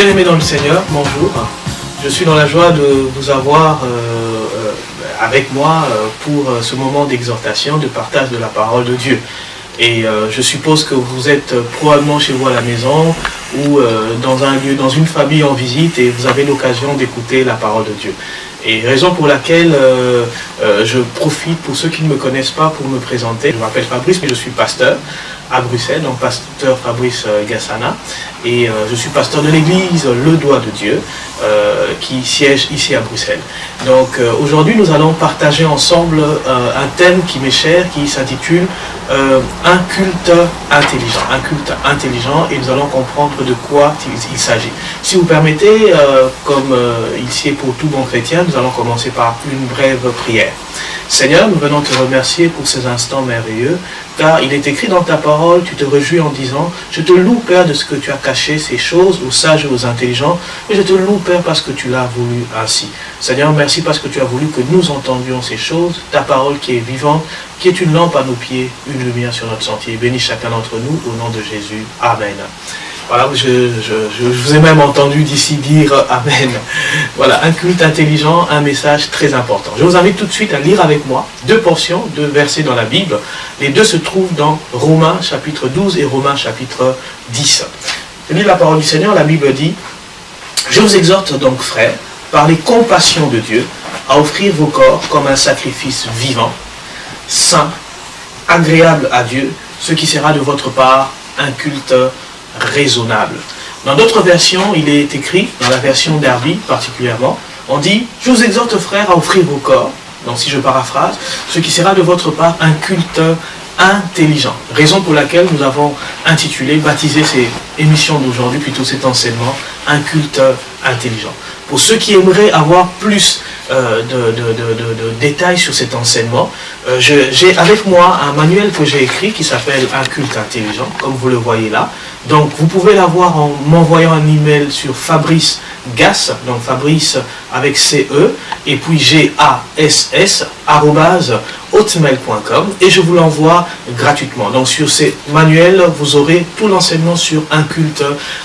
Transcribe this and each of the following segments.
Bien-aimés dans le Seigneur, bonjour. Je suis dans la joie de vous avoir avec moi pour ce moment d'exhortation, de partage de la parole de Dieu. Et je suppose que vous êtes probablement chez vous à la maison ou dans un lieu, dans une famille en visite et vous avez l'occasion d'écouter la parole de Dieu. Et raison pour laquelle je profite, pour ceux qui ne me connaissent pas, pour me présenter. Je m'appelle Fabrice, mais je suis pasteur à Bruxelles, donc pasteur Fabrice Gassana. Et je suis pasteur de l'église Le Doigt de Dieu, qui siège ici à Bruxelles. Donc aujourd'hui, nous allons partager ensemble un thème qui m'est cher, qui s'intitule un culte intelligent. Un culte intelligent, et nous allons comprendre de quoi il s'agit. Si vous permettez, comme ici est pour tout bon chrétien, nous allons commencer par une brève prière. Seigneur, nous venons te remercier pour ces instants merveilleux, car il est écrit dans ta parole, tu te réjouis en disant, je te loue Père de ce que tu as caché ces choses aux sages et aux intelligents, et je te loue Père parce que tu l'as voulu ainsi. Seigneur, merci parce que tu as voulu que nous entendions ces choses, ta parole qui est vivante, qui est une lampe à nos pieds, une lumière sur notre sentier. Bénis chacun d'entre nous, au nom de Jésus. Amen. Voilà, je vous ai même entendu d'ici dire Amen. Voilà, un culte intelligent, un message très important. Je vous invite tout de suite à lire avec moi deux portions, deux versets dans la Bible. Les deux se trouvent dans Romains chapitre 12 et Romains chapitre 10. Je lis la parole du Seigneur, la Bible dit, « Je vous exhorte donc, frères, par les compassions de Dieu, à offrir vos corps comme un sacrifice vivant, saint, agréable à Dieu, ce qui sera de votre part un culte raisonnable. » Dans d'autres versions, il est écrit, dans la version Darby particulièrement, on dit « Je vous exhorte frères à offrir vos corps », donc si je paraphrase, ce qui sera de votre part un culte intelligent. Raison pour laquelle nous avons intitulé, baptisé ces émissions d'aujourd'hui, plutôt cet enseignement, un culte intelligent. Pour ceux qui aimeraient avoir plus de détails sur cet enseignement, j'ai avec moi un manuel que j'ai écrit qui s'appelle Un culte intelligent, comme vous le voyez là. Donc vous pouvez l'avoir en m'envoyant un email sur Fabrice Gass, donc Fabrice avec CE, et puis GASS, @hotmail.com, et je vous l'envoie gratuitement. Donc sur ces manuels, vous aurez tout l'enseignement sur un culte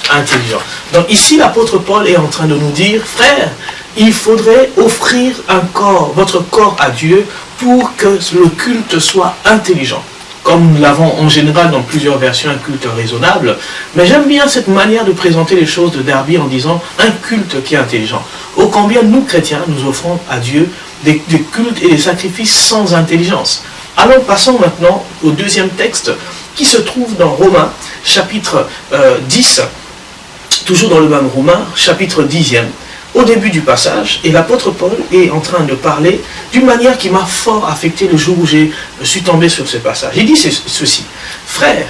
intelligent. Donc ici, l'apôtre Paul est en train de nous dire, frère, il faudrait offrir votre corps à Dieu pour que le culte soit intelligent. Comme nous l'avons en général dans plusieurs versions, un culte raisonnable. Mais j'aime bien cette manière de présenter les choses de Darby en disant un culte qui est intelligent. Ô combien nous, chrétiens, nous offrons à Dieu des cultes et des sacrifices sans intelligence. Alors passons maintenant au deuxième texte qui se trouve dans Romains, chapitre 10, toujours dans le même Romains, chapitre 10e. Au début du passage, et l'apôtre Paul est en train de parler d'une manière qui m'a fort affecté le jour où je suis tombé sur ce passage. Il dit ceci, « Frères,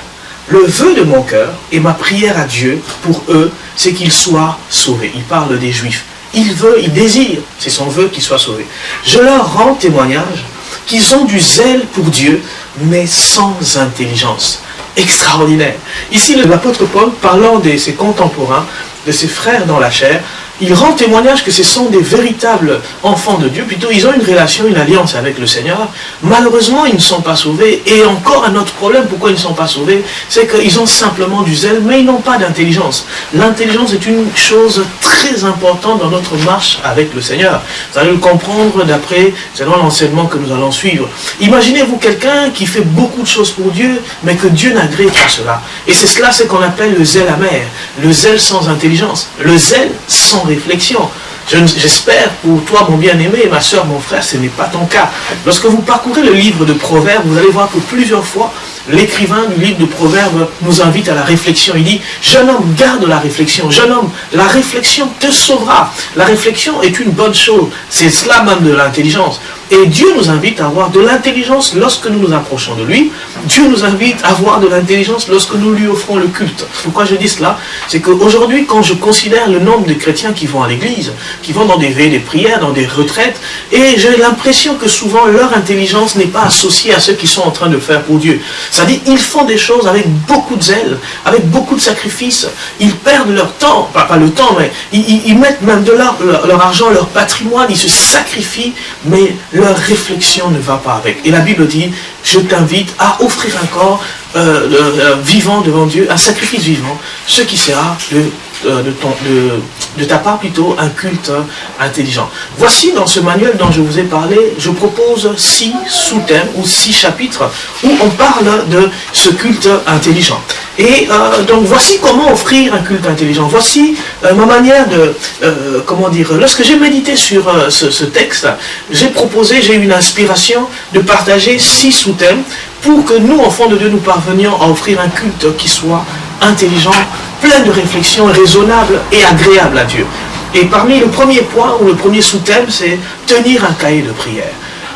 le vœu de mon cœur et ma prière à Dieu pour eux, c'est qu'ils soient sauvés. » Il parle des Juifs. Il désire, c'est son vœu qu'ils soient sauvés. « Je leur rends témoignage qu'ils ont du zèle pour Dieu, mais sans intelligence. » Extraordinaire. Ici, l'apôtre Paul, parlant de ses contemporains, de ses frères dans la chair, il rend témoignage que ce sont des véritables enfants de Dieu, plutôt ils ont une relation, une alliance avec le Seigneur. Malheureusement, ils ne sont pas sauvés. Et encore un autre problème, pourquoi ils ne sont pas sauvés, c'est qu'ils ont simplement du zèle, mais ils n'ont pas d'intelligence. L'intelligence est une chose très importante dans notre marche avec le Seigneur. Vous allez le comprendre d'après, c'est dans l'enseignement que nous allons suivre. Imaginez-vous quelqu'un qui fait beaucoup de choses pour Dieu, mais que Dieu n'agrée pas cela. Et c'est cela, c'est qu'on appelle le zèle amer, le zèle sans intelligence, le zèle sans réflexion. J'espère pour toi, mon bien-aimé, ma soeur, mon frère, ce n'est pas ton cas. Lorsque vous parcourez le livre de Proverbes, vous allez voir que plusieurs fois, l'écrivain du livre de Proverbes nous invite à la réflexion. Il dit, jeune homme, garde la réflexion. Jeune homme, la réflexion te sauvera. La réflexion est une bonne chose. C'est cela même de l'intelligence. Et Dieu nous invite à avoir de l'intelligence lorsque nous nous approchons de lui. Dieu nous invite à avoir de l'intelligence lorsque nous lui offrons le culte. Pourquoi je dis cela? C'est qu'aujourd'hui, quand je considère le nombre de chrétiens qui vont à l'église, qui vont dans des veillées de prière, dans des retraites, et j'ai l'impression que souvent leur intelligence n'est pas associée à ce qu'ils sont en train de faire pour Dieu. C'est-à-dire, ils font des choses avec beaucoup de zèle, avec beaucoup de sacrifices. Ils perdent leur temps, pas le temps, mais ils mettent même de leur argent, leur patrimoine, ils se sacrifient, mais leur réflexion ne va pas avec. Et la Bible dit, je t'invite à offrir un corps vivant devant Dieu, un sacrifice vivant, ce qui sera de de ta part plutôt un culte intelligent. Voici dans ce manuel dont je vous ai parlé, je propose 6 sous-thèmes ou 6 chapitres où on parle de ce culte intelligent. Et donc voici comment offrir un culte intelligent. Voici ma manière de, comment dire, lorsque j'ai médité sur ce texte, j'ai eu une inspiration de partager 6 sous-thèmes pour que nous, enfants de Dieu, nous parvenions à offrir un culte qui soit intelligent, plein de réflexion, raisonnable et agréable à Dieu. Et parmi le premier point ou le premier sous-thème, c'est tenir un cahier de prière.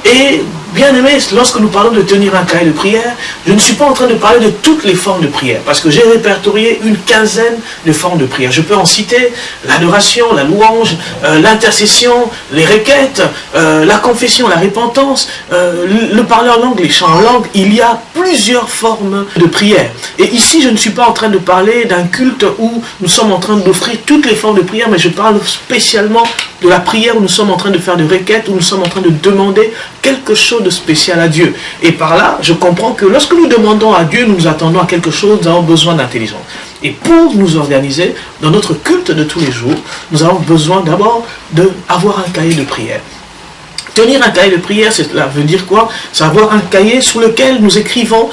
Et bien aimé, lorsque nous parlons de tenir un cahier de prière, je ne suis pas en train de parler de toutes les formes de prière, parce que j'ai répertorié une quinzaine de formes de prière. Je peux en citer l'adoration, la louange, l'intercession, les requêtes, la confession, la repentance, le parler en langue, les chants en langue. Il y a plusieurs formes de prière. Et ici, je ne suis pas en train de parler d'un culte où nous sommes en train d'offrir toutes les formes de prière, mais je parle spécialement de la prière où nous sommes en train de faire des requêtes, où nous sommes en train de demander quelque chose de spécial à Dieu. Et par là, je comprends que lorsque nous demandons à Dieu, nous attendons à quelque chose, nous avons besoin d'intelligence. Et pour nous organiser dans notre culte de tous les jours, nous avons besoin d'abord d'avoir un cahier de prière. Tenir un cahier de prière, cela veut dire quoi? C'est avoir un cahier sur lequel nous écrivons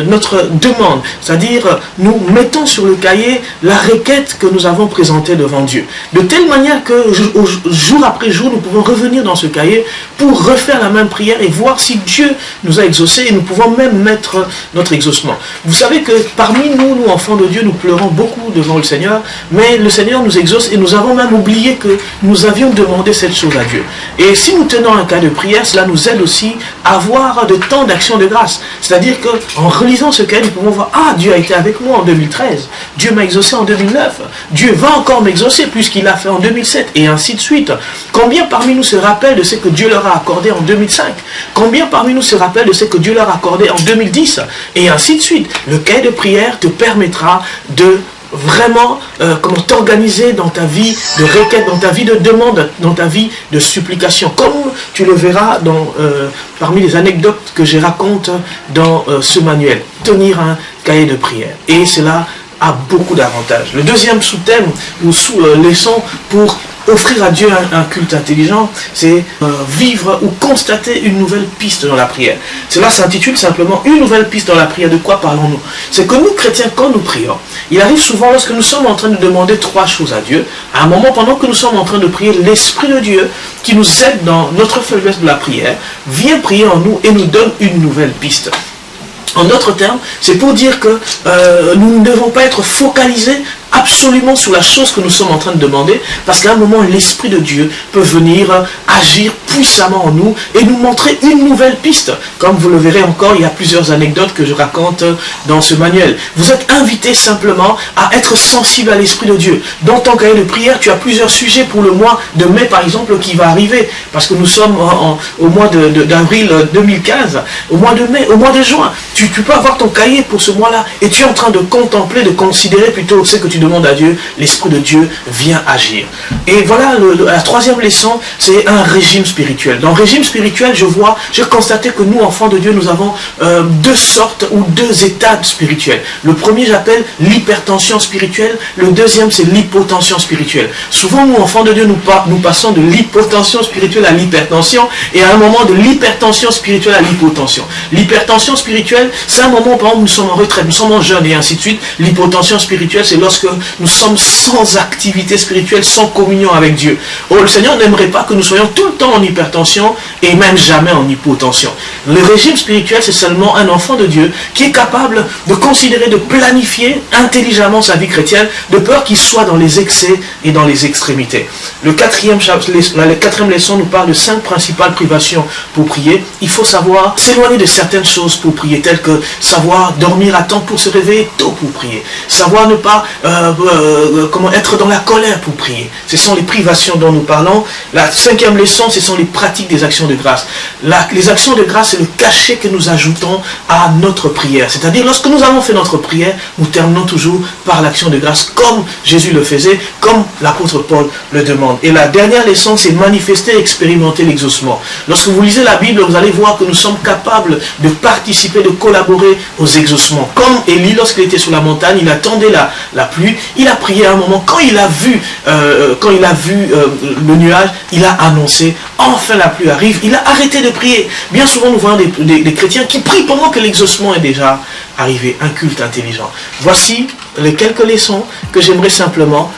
notre demande. C'est-à-dire, nous mettons sur le cahier la requête que nous avons présentée devant Dieu. De telle manière que jour après jour, nous pouvons revenir dans ce cahier pour refaire la même prière et voir si Dieu nous a exaucés, et nous pouvons même mettre notre exaucement. Vous savez que parmi nous, nous enfants de Dieu, nous pleurons beaucoup devant le Seigneur, mais le Seigneur nous exauce et nous avons même oublié que nous avions demandé cette chose à Dieu. Et si nous tenons un cahier de prière, cela nous aide aussi à avoir de temps d'action de grâce. C'est-à-dire qu'en relisant ce cahier, nous pouvons voir, ah, Dieu a été avec moi en 2013, Dieu m'a exaucé en 2009, Dieu va encore m'exaucer puisqu'il l'a fait en 2007, et ainsi de suite. Combien parmi nous se rappellent de ce que Dieu leur a accordé en 2005? Combien parmi nous se rappellent de ce que Dieu leur a accordé en 2010? Et ainsi de suite. Le cahier de prière te permettra de vraiment comment t'organiser dans ta vie de requête, dans ta vie de demande, dans ta vie de supplication, comme tu le verras parmi les anecdotes que je raconte dans ce manuel. Tenir un cahier de prière, et cela a beaucoup d'avantages. Le deuxième sous-thème ou sous-leçon pour offrir à Dieu un culte intelligent, c'est vivre ou constater une nouvelle piste dans la prière. Cela s'intitule simplement une nouvelle piste dans la prière. De quoi parlons-nous? C'est que nous, chrétiens, quand nous prions, il arrive souvent lorsque nous sommes en train de demander 3 choses à Dieu, à un moment pendant que nous sommes en train de prier, l'Esprit de Dieu, qui nous aide dans notre faiblesse de la prière, vient prier en nous et nous donne une nouvelle piste. En d'autres termes, c'est pour dire que nous ne devons pas être focalisés absolument sur la chose que nous sommes en train de demander, parce qu'à un moment, l'Esprit de Dieu peut venir agir puissamment en nous et nous montrer une nouvelle piste. Comme vous le verrez encore, il y a plusieurs anecdotes que je raconte dans ce manuel. Vous êtes invités simplement à être sensible à l'Esprit de Dieu. Dans ton cahier de prière, tu as plusieurs sujets pour le mois de mai, par exemple, qui va arriver, parce que nous sommes au mois d'avril 2015, au mois de mai, au mois de juin. Tu peux avoir ton cahier pour ce mois-là, et tu es en train de contempler, de considérer plutôt ce que tu demandes à Dieu. L'Esprit de Dieu vient agir. Et voilà, la troisième leçon, c'est un régime spirituel. Dans le régime spirituel, j'ai constaté que nous, enfants de Dieu, nous avons 2 sortes ou 2 états spirituels. Le premier, j'appelle l'hypertension spirituelle. Le deuxième, c'est l'hypotension spirituelle. Souvent, nous, enfants de Dieu, nous passons de l'hypotension spirituelle à l'hypertension, et à un moment de l'hypertension spirituelle à l'hypotension. L'hypertension spirituelle, c'est un moment, par exemple, nous sommes en retraite, nous sommes en jeûne, et ainsi de suite. L'hypotension spirituelle, c'est lorsque nous sommes sans activité spirituelle, sans communion avec Dieu. Oh, le Seigneur n'aimerait pas que nous soyons tout le temps en hypertension et même jamais en hypotension. Le régime spirituel, c'est seulement un enfant de Dieu qui est capable de considérer, de planifier intelligemment sa vie chrétienne, de peur qu'il soit dans les excès et dans les extrémités. La quatrième leçon nous parle de 5 principales privations pour prier. Il faut savoir s'éloigner de certaines choses pour prier, telles que savoir dormir à temps pour se réveiller tôt pour prier, savoir ne pas comment être dans la colère pour prier. Ce sont les privations dont nous parlons. La 5e leçon, ce sont les pratiques des actions de grâce. Les actions de grâce, c'est le cachet que nous ajoutons à notre prière. C'est-à-dire, lorsque nous avons fait notre prière, nous terminons toujours par l'action de grâce, comme Jésus le faisait, comme l'apôtre Paul le demande. Et la dernière leçon, c'est manifester et expérimenter l'exaucement. Lorsque vous lisez la Bible, vous allez voir que nous sommes capables de participer, de collaborer aux exaucements. Comme Élie, lorsqu'il était sur la montagne, il attendait la pluie, venu, il a prié à un moment. Quand il a vu le nuage, il a annoncé, enfin la pluie arrive. Il a arrêté de prier. Bien souvent, nous voyons des chrétiens qui prient pendant que l'exaucement est déjà arrivé. Un culte intelligent. Voici les quelques leçons que j'aimerais simplement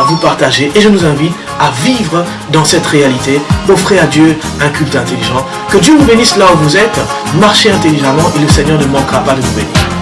vous partager. Et je nous invite à vivre dans cette réalité. Offrez à Dieu un culte intelligent. Que Dieu vous bénisse là où vous êtes. Marchez intelligemment et le Seigneur ne manquera pas de vous bénir.